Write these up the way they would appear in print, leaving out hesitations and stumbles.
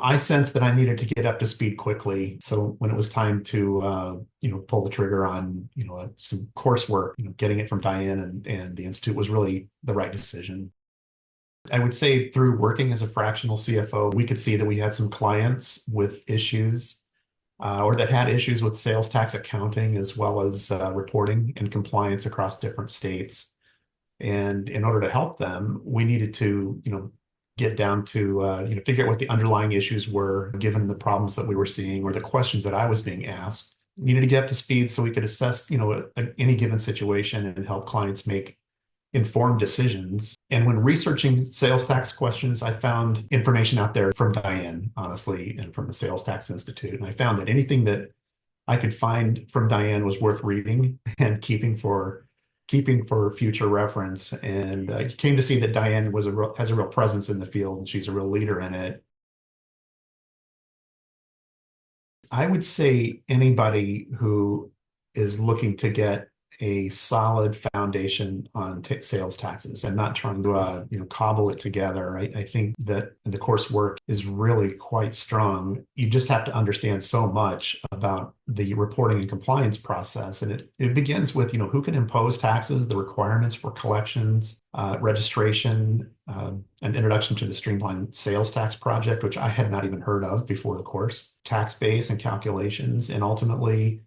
I sensed that I needed to get up to speed quickly. So when it was time to, pull the trigger on, some coursework, getting it from Diane and the Institute was really the right decision. I would say through working as a fractional CFO, we could see that we had some clients with issues or that had issues with sales tax accounting as well as reporting and compliance across different states. And in order to help them, we needed to, get down to, figure out what the underlying issues were, given the problems that we were seeing or the questions that I was being asked. Needed to get up to speed so we could assess, any given situation and help clients make informed decisions. And when researching sales tax questions, I found information out there from Diane, honestly, and from the Sales Tax Institute. And I found that anything that I could find from Diane was worth reading and keeping for future reference. And I came to see that Diane has a real presence in the field, and she's a real leader in it. I would say anybody who is looking to get a solid foundation on sales taxes and not trying to cobble it together. I think that the coursework is really quite strong. You just have to understand so much about the reporting and compliance process, and it begins with who can impose taxes, the requirements for collections, registration, an introduction to the streamlined sales tax project, which I had not even heard of before the course, tax base and calculations, and ultimately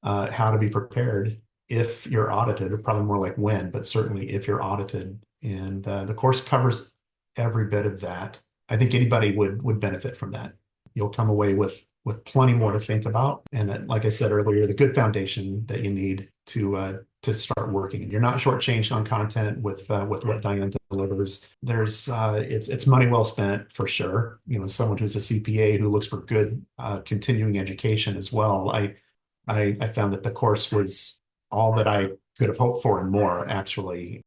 how to be prepared if you're audited, or probably more like when, but certainly if you're audited. And the course covers every bit of that. I think anybody would benefit from that. You'll come away with plenty more to think about. And like I said earlier, the good foundation that you need to start working. And you're not shortchanged on content with what Diane delivers. It's money well spent for sure. Someone who's a CPA who looks for good continuing education as well. I found that the course was all that I could have hoped for and more, actually.